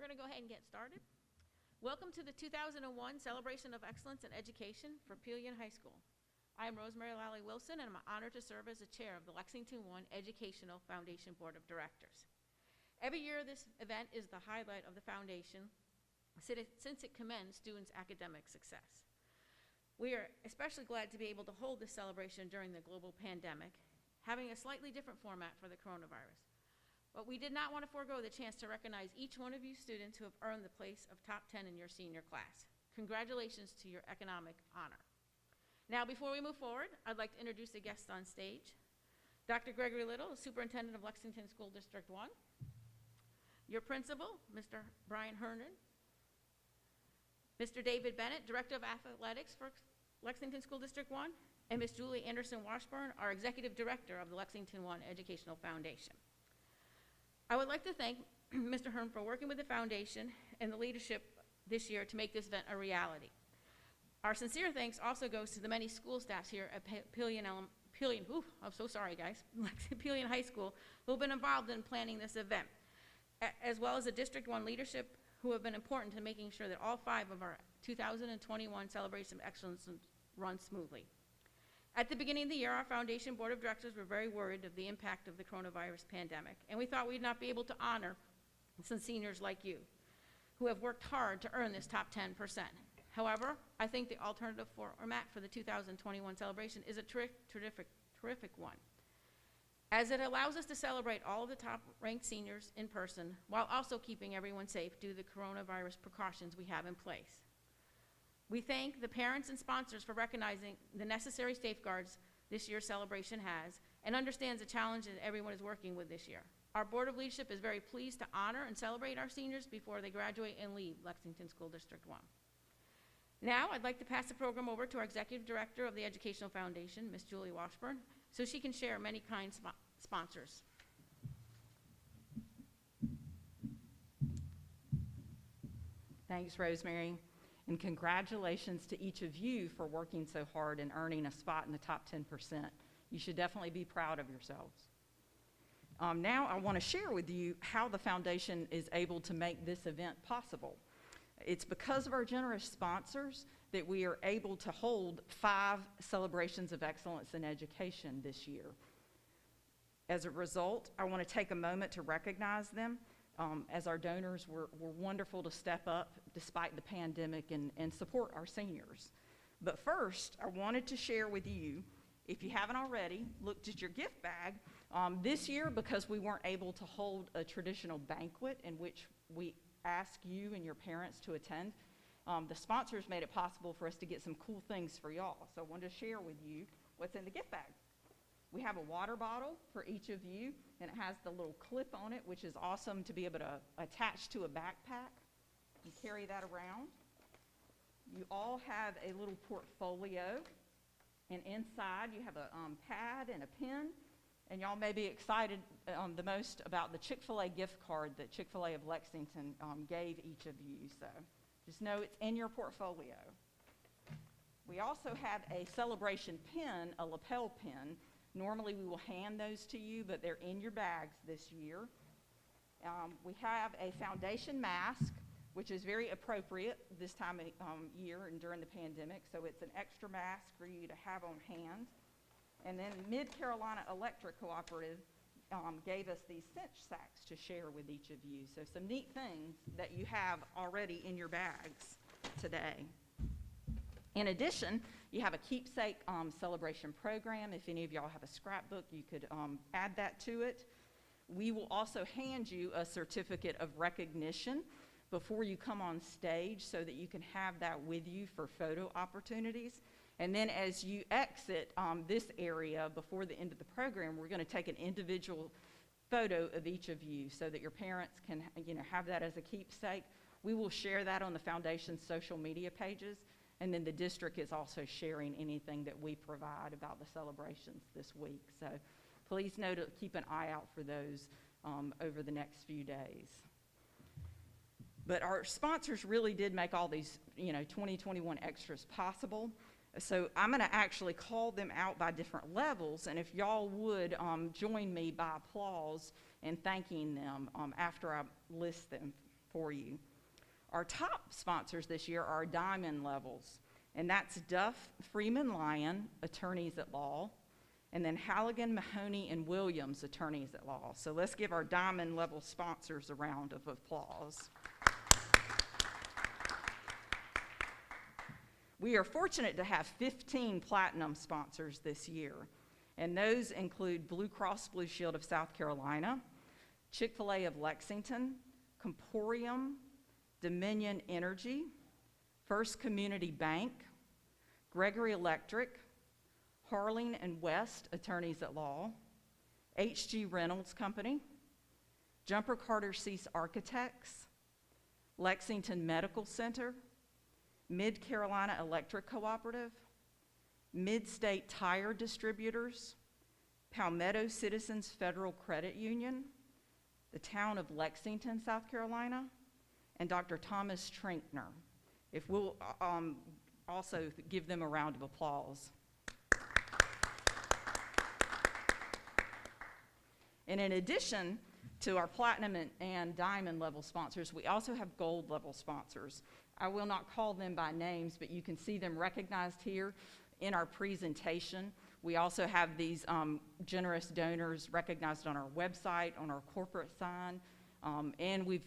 going to go ahead and get started. Welcome to the 2001 Celebration of Excellence in Education for Pelion High School. I am Rosemary Lally Wilson, and I'm honored to serve as the chair of the Lexington I Educational Foundation Board of Directors. Every year, this event is the highlight of the foundation since it commends students' academic success. We are especially glad to be able to hold this celebration during the global pandemic, having a slightly different format for the coronavirus. But we did not want to forego the chance to recognize each one of you students who have earned the place of top 10 in your senior class. Congratulations to your economic honor. Now, before we move forward, I'd like to introduce the guests on stage. Dr. Gregory Little, Superintendent of Lexington School District 1. Your principal, Mr. Brian Herndon. Mr. David Bennett, Director of Athletics for Lexington School District 1. And Ms. Julie Anderson Washburn, our Executive Director of the Lexington I Educational Foundation. I would like to thank Mr. Hearn for working with the foundation and the leadership this year to make this event a reality. Our sincere thanks also goes to the many school staffs here at Pelion High School who have been involved in planning this event, as well as the District 1 leadership who have been important to making sure that all 5 of our 2021 Celebration of Excellence run smoothly. At the beginning of the year, our foundation board of directors were very worried of the impact of the coronavirus pandemic, and we thought we'd not be able to honor some seniors like you who have worked hard to earn this top 10%. However, I think the alternative format for the 2021 celebration is a terrific one, as it allows us to celebrate all of the top-ranked seniors in person while also keeping everyone safe due to the coronavirus precautions we have in place. We thank the parents and sponsors for recognizing the necessary safeguards this year's celebration has and understands the challenge that everyone is working with this year. Our Board of Leadership is very pleased to honor and celebrate our seniors before they graduate and leave Lexington School District 1. Now, I'd like to pass the program over to our Executive Director of the Educational Foundation, Ms. Julie Washburn, so she can share many kind sponsors. Thanks, Rosemary. And congratulations to each of you for working so hard and earning a spot in the top 10%. You should definitely be proud of yourselves. Now I want to share with you how the foundation is able to make this event possible. It's because of our generous sponsors that we are able to hold 5 celebrations of excellence in education this year. As a result, I want to take a moment to recognize them. As our donors were wonderful to step up despite the pandemic and support our seniors. But first, I wanted to share with you, if you haven't already looked at your gift bag, this year, because we weren't able to hold a traditional banquet in which we ask you and your parents to attend, the sponsors made it possible for us to get some cool things for y'all. So I wanted to share with you what's in the gift bag. We have a water bottle for each of you, and it has the little clip on it, which is awesome to be able to attach to a backpack and carry that around. You all have a little portfolio, and inside you have a pad and a pen, and y'all may be excited the most about the Chick-fil-A gift card that Chick-fil-A of Lexington gave each of you. So just know it's in your portfolio. We also have a celebration pin, a lapel pin. Normally we will hand those to you, but they're in your bags this year. We have a foundation mask, which is very appropriate this time of year and during the pandemic. So it's an extra mask for you to have on hand. And then Mid-Carolina Electric Cooperative gave us these cinch sacks to share with each of you. So some neat things that you have already in your bags today. In addition, you have a keepsake celebration program. If any of y'all have a scrapbook, you could add that to it. We will also hand you a certificate of recognition before you come on stage so that you can have that with you for photo opportunities. And then as you exit this area before the end of the program, we're going to take an individual photo of each of you so that your parents can have that as a keepsake. We will share that on the foundation's social media pages. And then the district is also sharing anything that we provide about the celebrations this week. So please know to keep an eye out for those over the next few days. But our sponsors really did make all these 2021 extras possible. So I'm going to actually call them out by different levels. And if y'all would join me by applause and thanking them after I list them for you. Our top sponsors this year are diamond levels, and that's Duff, Freeman, Lyon, attorneys at law, and then Halligan, Mahoney, and Williams, attorneys at law. So let's give our diamond level sponsors a round of applause. We are fortunate to have 15 platinum sponsors this year, and those include Blue Cross Blue Shield of South Carolina, Chick-fil-A of Lexington, Comporium, Dominion Energy, First Community Bank, Gregory Electric, Harling and West, attorneys at law, H.G. Reynolds Company, Jumper Carter Cease Architects, Lexington Medical Center, Mid-Carolina Electric Cooperative, Mid-State Tire Distributors, Palmetto Citizens Federal Credit Union, the town of Lexington, South Carolina, and Dr. Thomas Trinkner. If we'll also give them a round of applause. And in addition to our platinum and diamond level sponsors, we also have gold level sponsors. I will not call them by names, but you can see them recognized here in our presentation. We also have these generous donors recognized on our website, on our corporate sign, and we've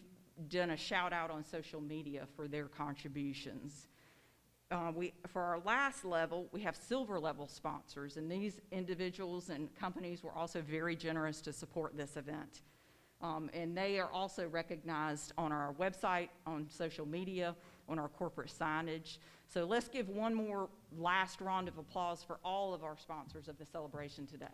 done a shout out on social media for their contributions. For our last level, we have silver level sponsors, and these individuals and companies were also very generous to support this event. And they are also recognized on our website, on social media, on our corporate signage. So let's give one more last round of applause for all of our sponsors of the celebration today.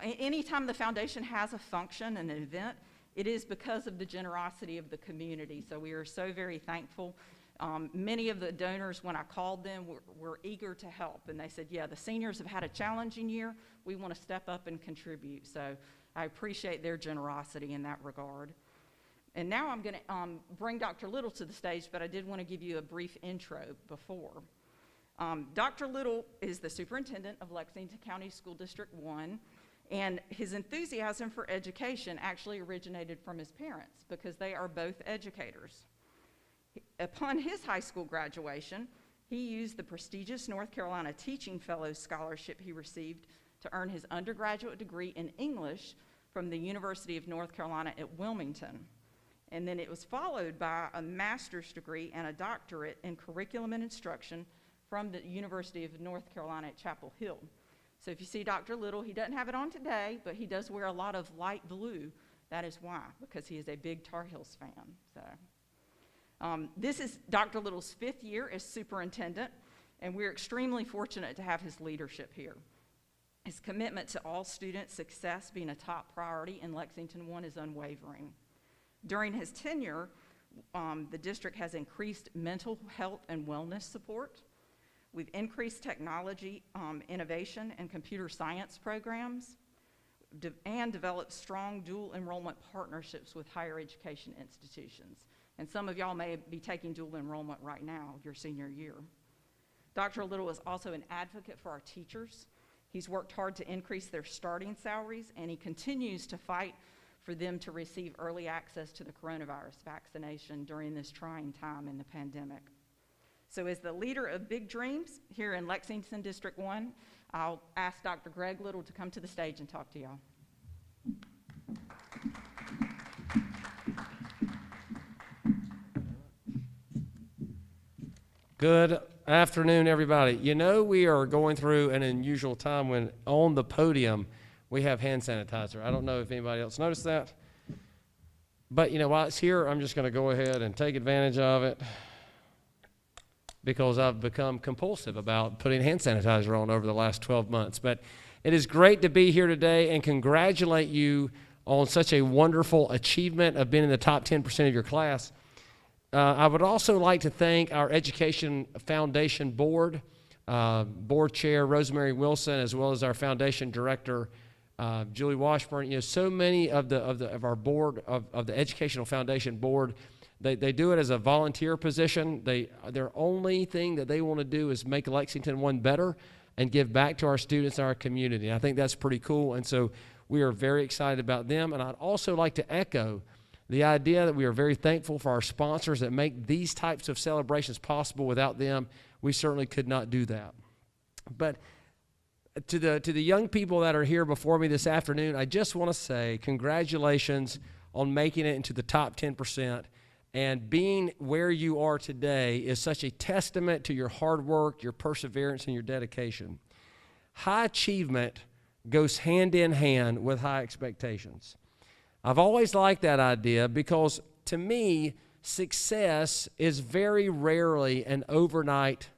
Anytime the foundation has a function, an event, it is because of the generosity of the community. So we are so very thankful. Many of the donors, when I called them, were eager to help. And they said, yeah, the seniors have had a challenging year. We want to step up and contribute. So I appreciate their generosity in that regard. And now I'm going to bring Dr. Little to the stage, but I did want to give you a brief intro before. Dr. Little is the superintendent of Lexington County School District 1, and his enthusiasm for education actually originated from his parents because they are both educators. Upon his high school graduation, he used the prestigious North Carolina Teaching Fellows Scholarship he received to earn his undergraduate degree in English from the University of North Carolina at Wilmington. And then it was followed by a master's degree and a doctorate in curriculum and instruction from the University of North Carolina at Chapel Hill. So if you see Dr. Little, he doesn't have it on today, but he does wear a lot of light blue. That is why, because he is a big Tar Heels fan. So this is Dr. Little's 5th year as superintendent, and we're extremely fortunate to have his leadership here. His commitment to all students' success being a top priority in Lexington 1 is unwavering. During his tenure, the district has increased mental health and wellness support. We've increased technology, innovation, and computer science programs, and developed strong dual enrollment partnerships with higher education institutions. And some of y'all may be taking dual enrollment right now, your senior year. Dr. Little is also an advocate for our teachers. He's worked hard to increase their starting salaries, and he continues to fight for them to receive early access to the coronavirus vaccination during this trying time in the pandemic. So as the leader of Big Dreams here in Lexington District 1, I'll ask Dr. Greg Little to come to the stage and talk to y'all. Good afternoon, everybody. You know, we are going through an unusual time when on the podium we have hand sanitizer. I don't know if anybody else noticed that. But, you know, while it's here, I'm just going to go ahead and take advantage of it because I've become compulsive about putting hand sanitizer on over the last 12 months. But it is great to be here today and congratulate you on such a wonderful achievement of being in the top 10% of your class. I would also like to thank our Education Foundation Board, Board Chair Rosemary Wilson, as well as our Foundation Director, Julie Washburn. You know, so many of our board, of the Educational Foundation Board, they do it as a volunteer position. Their only thing that they want to do is make Lexington 1 better and give back to our students and our community. I think that's pretty cool. And so We are very excited about them, and I'd also like to echo the idea that we are very thankful for our sponsors that make these types of celebrations possible. Without them, we certainly could not do that. But to the young people that are here before me this afternoon, I just want to say congratulations on making it into the top 10%. And being where you are today is such a testament to your hard work, your perseverance, and your dedication. High achievement goes hand in hand with high expectations. I've always liked that idea because, to me, success is very rarely an overnight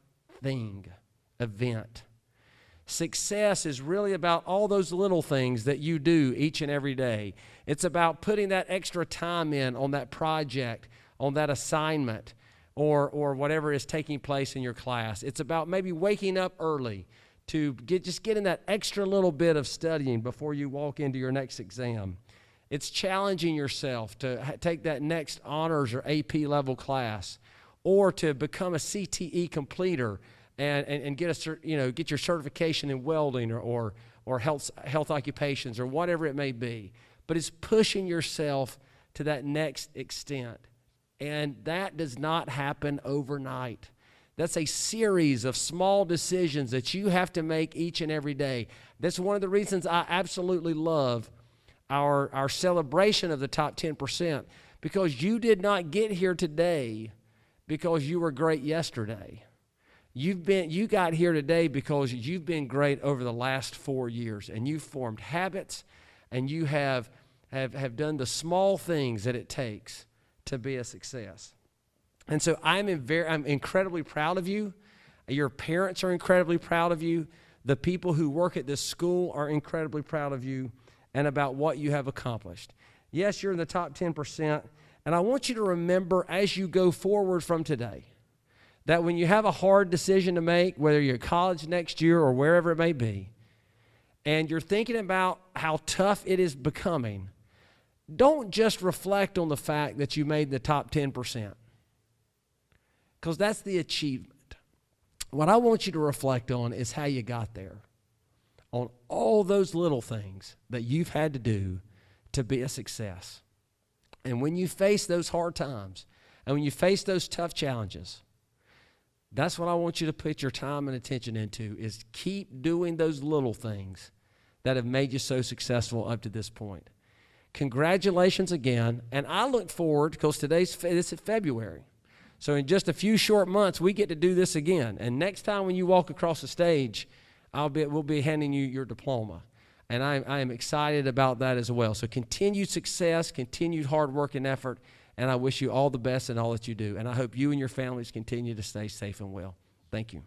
event. Success is really about all those little things that you do each and every day. It's about putting that extra time in on that project, on that assignment, or whatever is taking place in your class. It's about maybe waking up early to getting that extra little bit of studying before you walk into your next exam. It's challenging yourself to take that next honors or AP level class, or to become a CTE completer and get your certification in welding or health occupations or whatever it may be. But it's pushing yourself to that next extent. And that does not happen overnight. That's a series of small decisions that you have to make each and every day. That's one of the reasons I absolutely love our celebration of the top 10%, because you did not get here today because you were great yesterday. You got here today because you've been great over the last 4 years, and you've formed habits, and you have done the small things that it takes to be a success. And so I'm incredibly proud of you. Your parents are incredibly proud of you. The people who work at this school are incredibly proud of you and about what you have accomplished. Yes, you're in the top 10%, and I want you to remember as you go forward from today that when you have a hard decision to make, whether you're at college next year or wherever it may be, and you're thinking about how tough it is becoming, don't just reflect on the fact that you made the top 10%, because that's the achievement. What I want you to reflect on is how you got there, on all those little things that you've had to do to be a success. And when you face those hard times, and when you face those tough challenges, that's what I want you to put your time and attention into, is keep doing those little things that have made you so successful up to this point. Congratulations again, and I look forward, because this is February, so in just a few short months, we get to do this again. And next time when you walk across the stage, we'll be handing you your diploma. And I am excited about that as well. So continued success, continued hard work and effort, and I wish you all the best in all that you do. And I hope you and your families continue to stay safe and well. Thank you.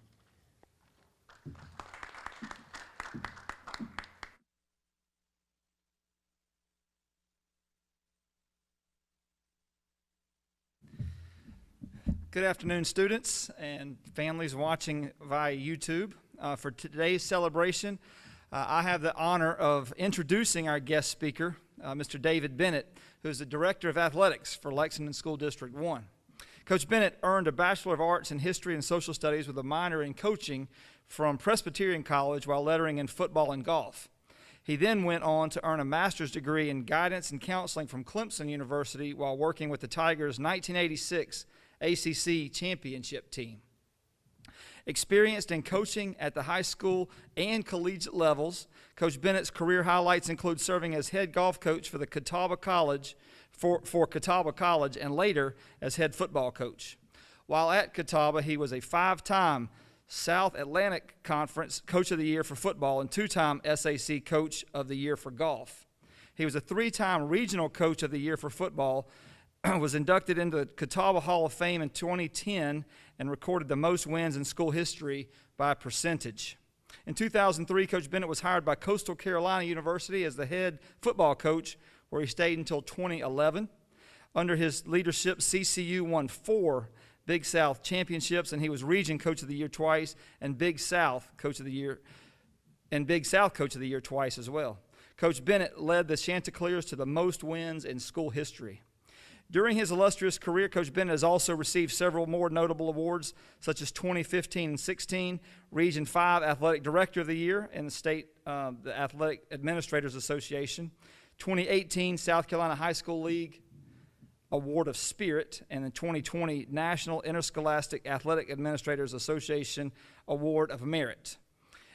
Good afternoon, students and families watching via YouTube. For today's celebration, I have the honor of introducing our guest speaker, Mr. David Bennett, who is the Director of Athletics for Lexington School District 1. Coach Bennett earned a Bachelor of Arts in History and Social Studies with a minor in coaching from Presbyterian College while lettering in football and golf. He then went on to earn a master's degree in guidance and counseling from Clemson University while working with the Tigers' 1986 ACC championship team. Experienced in coaching at the high school and collegiate levels, Coach Bennett's career highlights include serving as head golf coach for the Catawba College for Catawba College, and later as head football coach. While at Catawba, he was a 5-time South Atlantic Conference Coach of the Year for football and 2-time SAC Coach of the Year for golf. He was a 3-time Regional Coach of the Year for football, was inducted into the Catawba Hall of Fame in 2010, and recorded the most wins in school history by a percentage. In 2003, Coach Bennett was hired by Coastal Carolina University as the head football coach, where he stayed until 2011. Under his leadership, CCU won 4 Big South championships, and he was Region Coach of the Year twice, and Big South Coach of the Year twice as well. Coach Bennett led the Chanticleers to the most wins in school history. During his illustrious career, Coach Bennett has also received several more notable awards, such as 2015 and 16 Region 5 Athletic Director of the Year in the state the Athletic Administrators Association, 2018 South Carolina High School League Award of Spirit, and the 2020 National Interscholastic Athletic Administrators Association Award of Merit.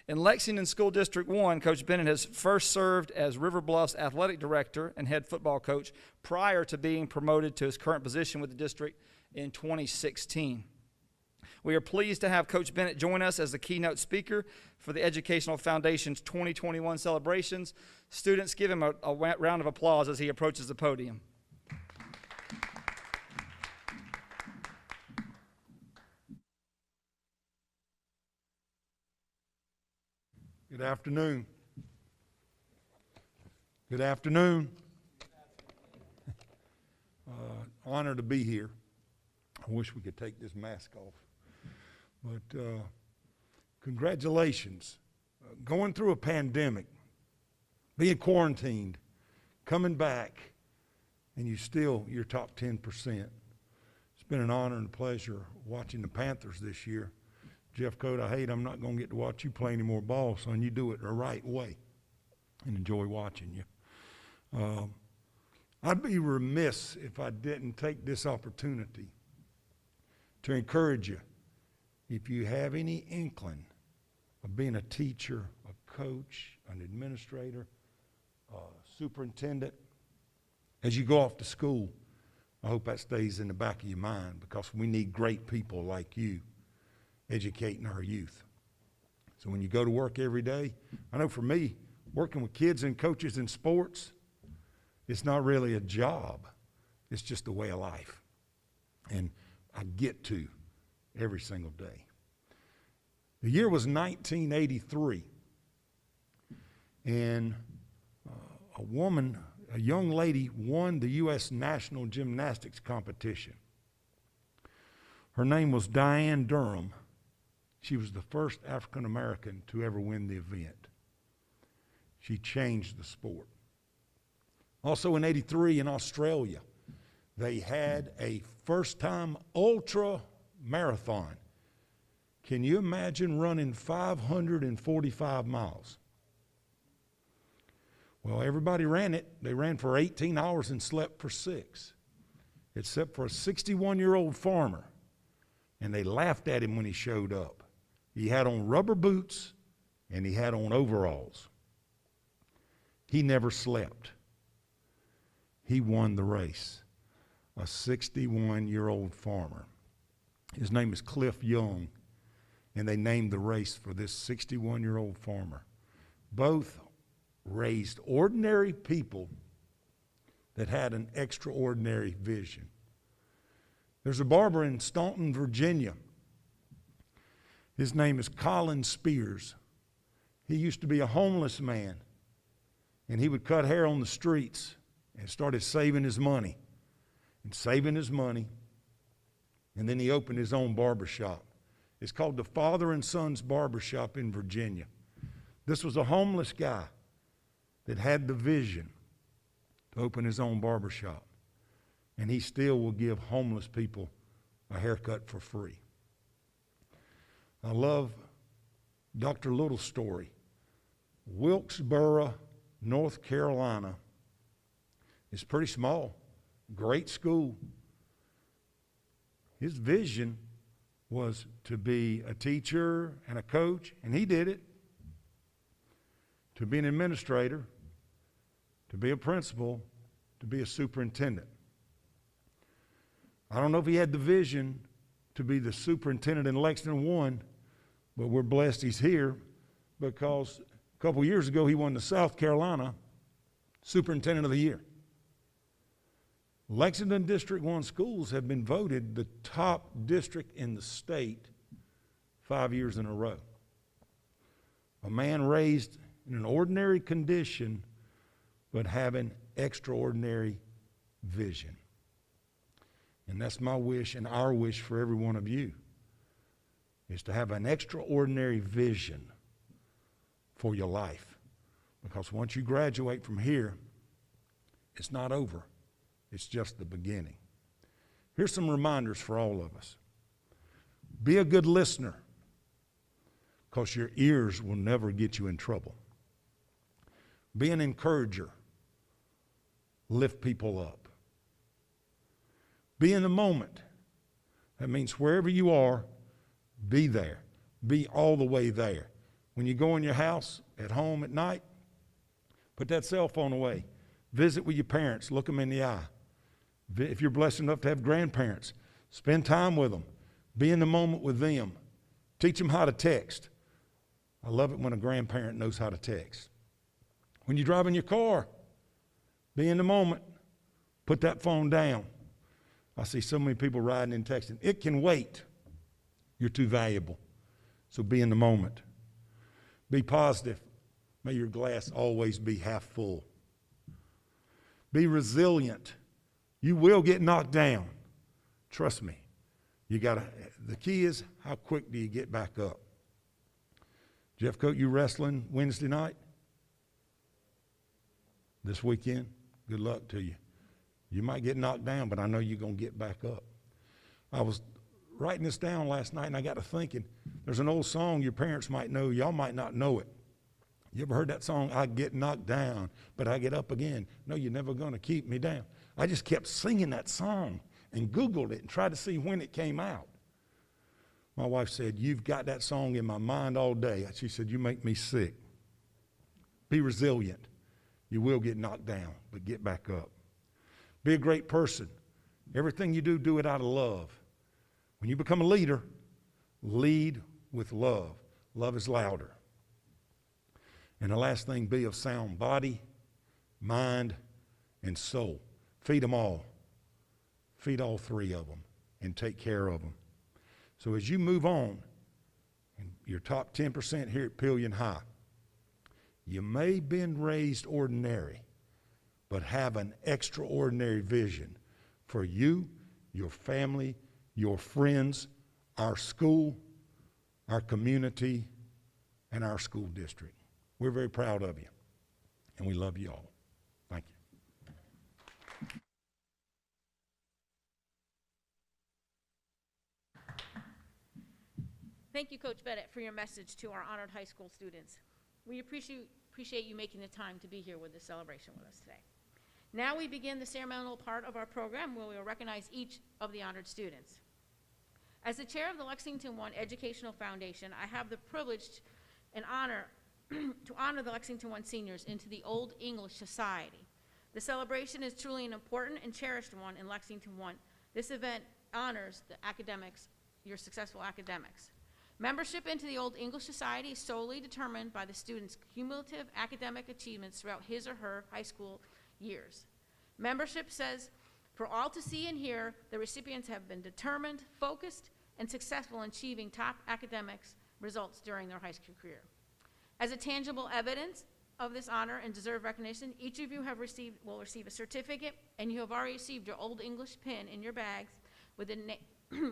In Lexington School District 1, Coach Bennett has first served as River Bluff's athletic director and head football coach prior to being promoted to his current position with the district in 2016. We are pleased to have Coach Bennett join us as the keynote speaker for the Educational Foundation's 2021 celebrations. Students, give him a round of applause as he approaches the podium. Good afternoon. Good afternoon. Honor to be here. I wish we could take this mask off. But congratulations. Going through a pandemic, being quarantined, coming back, and you're top 10%. It's been an honor and a pleasure watching the Panthers this year. Jeff Cote, I'm not going to get to watch you play any more ball, son. You do it the right way and enjoy watching you. I'd be remiss if I didn't take this opportunity to encourage you. If you have any inkling of being a teacher, a coach, an administrator, a superintendent, as you go off to school, I hope that stays in the back of your mind, because we need great people like you educating our youth. So when you go to work every day, I know for me, working with kids and coaches in sports, it's not really a job. It's just a way of life. And I get to every single day. The year was 1983. And a young lady won the U.S. National Gymnastics competition. Her name was Diane Durham. She was the first African American to ever win the event. She changed the sport. Also in '83 in Australia, they had a first-time ultra marathon. Can you imagine running 545 miles? Well, everybody ran it. They ran for 18 hours and slept for 6, except for a 61-year-old farmer. And they laughed at him when he showed up. He had on rubber boots and he had on overalls. He never slept. He won the race. A 61-year-old farmer. His name is Cliff Young, and they named the race for this 61-year-old farmer. Both raised ordinary people that had an extraordinary vision. There's a barber in Staunton, Virginia. His name is Colin Spears. He used to be a homeless man, and he would cut hair on the streets and started saving his money. And then he opened his own barbershop. It's called the Father and Sons Barbershop in Virginia. This was a homeless guy that had the vision to open his own barbershop. And he still will give homeless people a haircut for free. I love Dr. Little's story. Wilkesboro, North Carolina is pretty small, great school. His vision was to be a teacher and a coach, and he did it. To be an administrator, to be a principal, to be a superintendent. I don't know if he had the vision to be the superintendent in Lexington 1, but we're blessed he's here, because a couple years ago he won the South Carolina Superintendent of the Year. Lexington District 1 schools have been voted the top district in the state 5 years in a row. A man raised in an ordinary condition, but having extraordinary vision. And that's my wish and our wish for every one of you, is to have an extraordinary vision for your life. Because once you graduate from here, it's not over. It's just the beginning. Here's some reminders for all of us. Be a good listener, because your ears will never get you in trouble. Be an encourager. Lift people up. Be in the moment. That means wherever you are, be there. Be all the way there. When you go in your house, at home at night, put that cell phone away. Visit with your parents. Look them in the eye. If you're blessed enough to have grandparents, spend time with them. Be in the moment with them. Teach them how to text. I love it when a grandparent knows how to text. When you drive in your car, be in the moment. Put that phone down. I see so many people riding and texting. It can wait. You're too valuable. So be in the moment. Be positive. May your glass always be half full. Be resilient. You will get knocked down. Trust me. The key is, how quick do you get back up? Jeff Coat, you wrestling Wednesday night? This weekend? Good luck to you. You might get knocked down, but I know you're going to get back up. I was writing this down last night, and I got to thinking, there's an old song your parents might know. Y'all might not know it. You ever heard that song, I get knocked down, but I get up again? No, you're never going to keep me down. I just kept singing that song and Googled it and tried to see when it came out. My wife said, you've got that song in my mind all day. She said, you make me sick. Be resilient. You will get knocked down, but get back up. Be a great person. Everything you do, do it out of love. When you become a leader, lead with love. Love is louder. And the last thing, be of sound body, mind, and soul. Feed them all. Feed all three of them and take care of them. So as you move on, and your top 10% here at Pelion High, you may have been raised ordinary, but have an extraordinary vision for you, your family, your friends, our school, our community, and our school district. We're very proud of you, and we love you all. Thank you. Thank you, Coach Bennett, for your message to our honored high school students. We appreciate you making the time to be here with this celebration with us today. Now we begin the ceremonial part of our program where we will recognize each of the honored students. As the chair of the Lexington One Educational Foundation, I have the privilege and honor to honor the Lexington One seniors into the Old English Society. The celebration is truly an important and cherished one in Lexington One. This event honors the academics, your successful academics. Membership into the Old English Society is solely determined by the student's cumulative academic achievements throughout his or her high school years. Membership says, for all to see and hear, the recipients have been determined, focused, and successful in achieving top academics results during their high school career. As a tangible evidence of this honor and deserved recognition, each of you will receive a certificate, and you have already received your Old English pin in your bags with the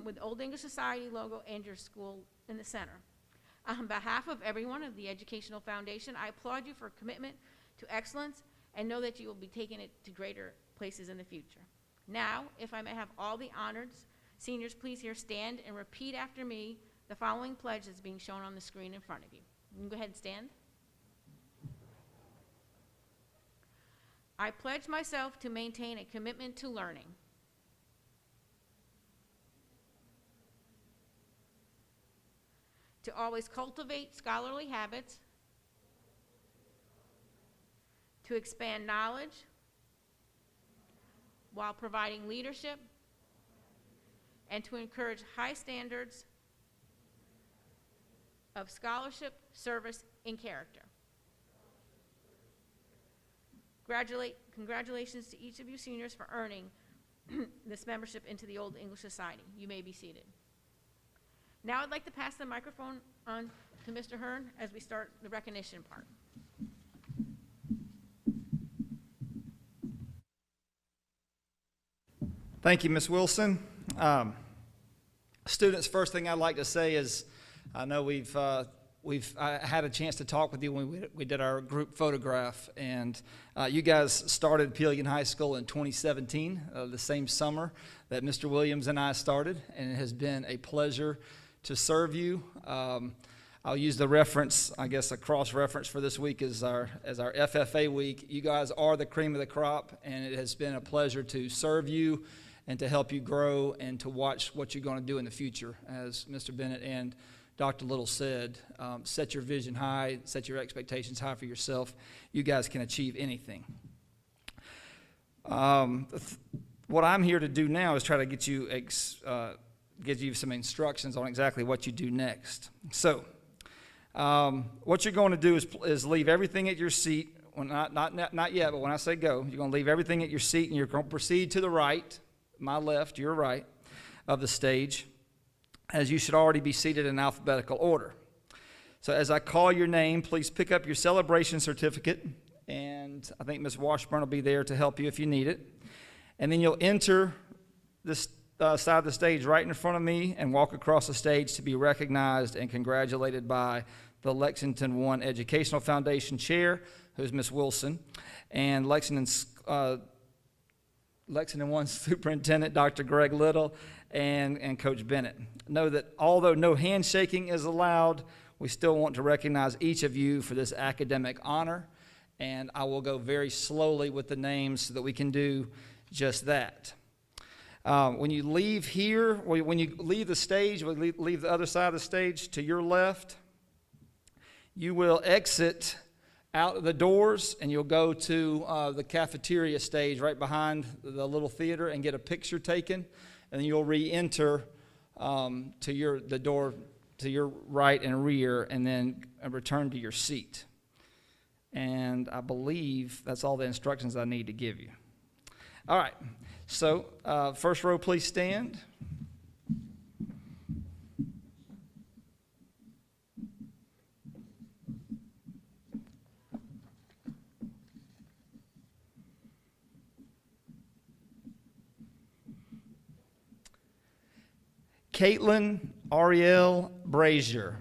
with the Old English Society logo and your school in the center. On behalf of everyone of the Educational Foundation, I applaud you for commitment to excellence and know that you will be taking it to greater places in the future. Now, if I may have all the honored seniors please here stand and repeat after me the following pledge that's being shown on the screen in front of you. You can go ahead and stand. I pledge myself to maintain a commitment to learning, to always cultivate scholarly habits, to expand knowledge while providing leadership, and to encourage high standards of scholarship, service, and character. Congratulations to each of you seniors for earning this membership into the Old English Society. You may be seated. Now I'd like to pass the microphone on to Mr. Hearn as we start the recognition part. Thank you, Ms. Wilson. Students, first thing I'd like to say is I know I had a chance to talk with you when we did our group photograph, and you guys started Pelion High School in 2017, the same summer that Mr. Williams and I started, and it has been a pleasure to serve you. I'll use the reference, I guess a cross-reference for this week as our FFA week. You guys are the cream of the crop, and it has been a pleasure to serve you and to help you grow and to watch what you're going to do in the future. As Mr. Bennett and Dr. Little said, set your vision high, set your expectations high for yourself. You guys can achieve anything. What I'm here to do now is try to get you some instructions on exactly what you do next. So, what you're going to do is leave everything at your seat. Well, not yet, but when I say go, you're going to leave everything at your seat, and you're going to proceed to the right, my left, your right, of the stage, as you should already be seated in alphabetical order. So as I call your name, please pick up your celebration certificate, and I think Ms. Washburn will be there to help you if you need it. And then you'll enter this side of the stage right in front of me and walk across the stage to be recognized and congratulated by the Lexington One Educational Foundation Chair, who's Ms. Wilson, and Lexington One Superintendent, Dr. Greg Little, and Coach Bennett. Know that although no handshaking is allowed, we still want to recognize each of you for this academic honor, and I will go very slowly with the names so that we can do just that. When you leave here, when you leave the stage, leave the other side of the stage to your left, you will exit out of the doors, and you'll go to the cafeteria stage right behind the little theater and get a picture taken, and then you'll re-enter to the door to your right and rear, and then return to your seat. And I believe that's all the instructions I need to give you. All right, so first row, please stand. Caitlin Ariel Brazier.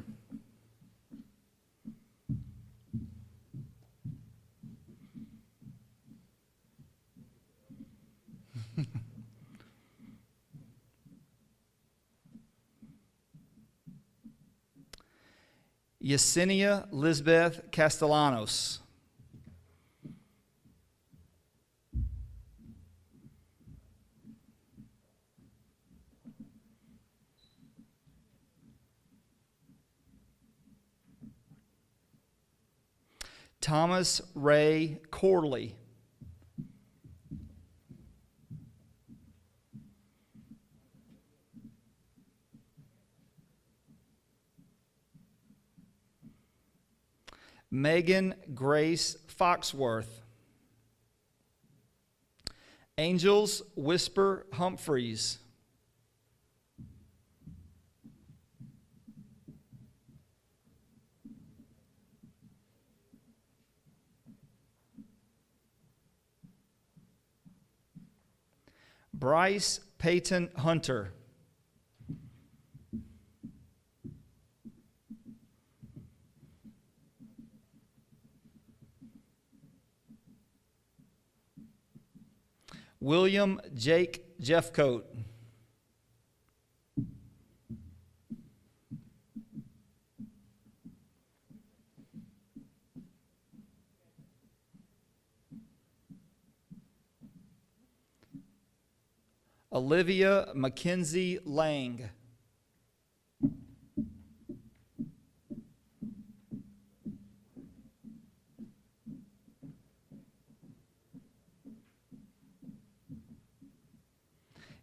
Yesenia Lisbeth Castellanos. Thomas Ray Corley. Megan Grace Foxworth. Angels Whisper Humphreys. Bryce Peyton Hunter. William Jake Jeffcoat. Olivia Mackenzie Lang.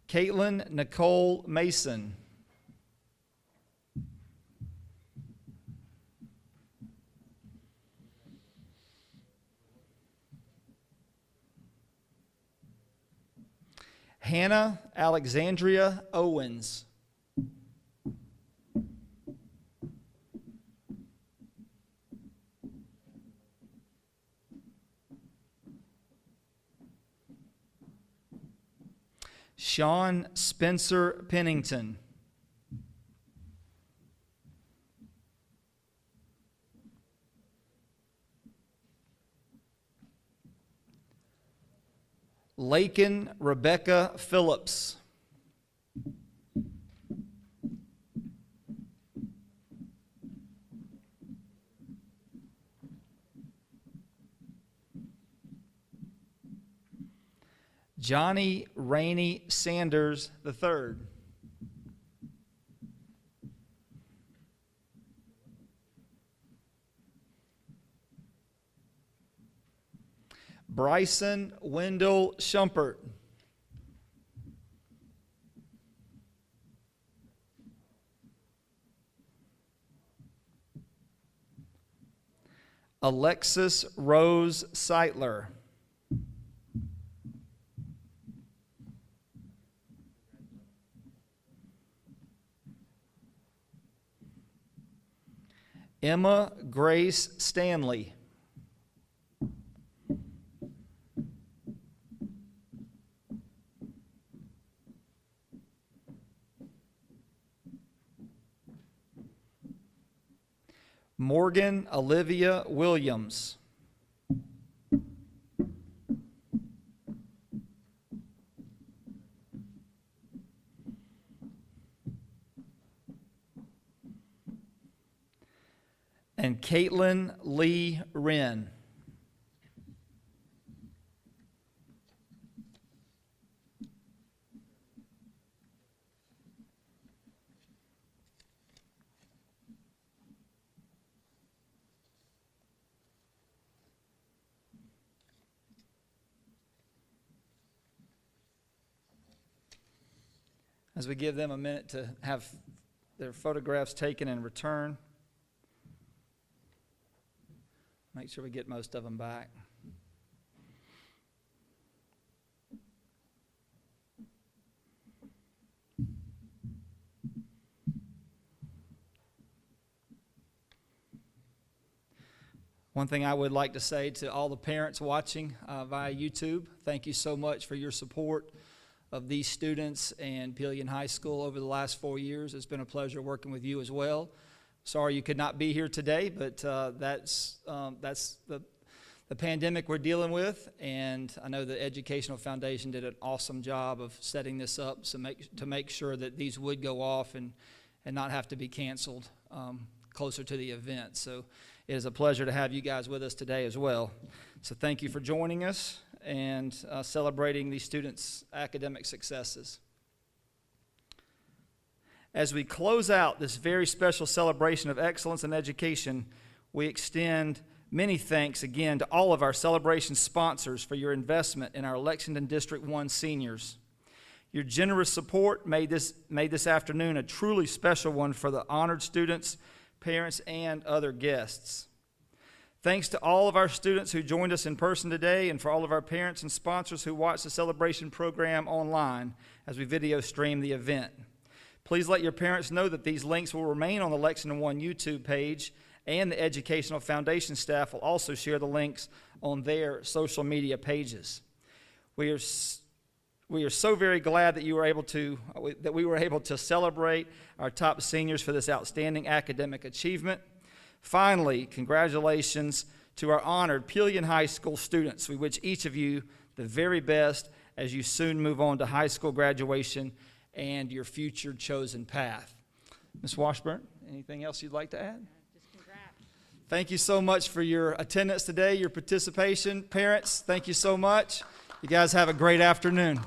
Caitlin Nicole Mason. Hannah Alexandria Owens. Sean Spencer Pennington. Lakin Rebecca Phillips. Johnny Rainey Sanders III. Bryson Wendell Schumpert. Alexis Rose Seitler. Emma Grace Stanley. Morgan Olivia Williams. And Caitlin Lee Wren. As we give them a minute to have their photographs taken and return, make sure we get most of them back. One thing I would like to say to all the parents watching via YouTube, thank you so much for your support of these students and Pelion High School over the last 4 years. It's been a pleasure working with you as well. Sorry you could not be here today, but that's the pandemic we're dealing with, and I know the Educational Foundation did an awesome job of setting this up to make sure that these would go off and not have to be canceled closer to the event. So it is a pleasure to have you guys with us today as well. So thank you for joining us and celebrating these students' academic successes. As we close out this very special celebration of excellence in education, we extend many thanks again to all of our celebration sponsors for your investment in our Lexington District 1 seniors. Your generous support made this afternoon a truly special one for the honored students, parents, and other guests. Thanks to all of our students who joined us in person today, and for all of our parents and sponsors who watched the celebration program online as we video stream the event. Please let your parents know that these links will remain on the Lexington 1 YouTube page, and the Educational Foundation staff will also share the links on their social media pages. We are so very glad that we were able to celebrate our top seniors for this outstanding academic achievement. Finally, congratulations to our honored Pelion High School students. We wish each of you the very best as you soon move on to high school graduation and your future chosen path. Ms. Washburn, anything else you'd like to add? Just congrats. Thank you so much for your attendance today, your participation. Parents, thank you so much. You guys have a great afternoon.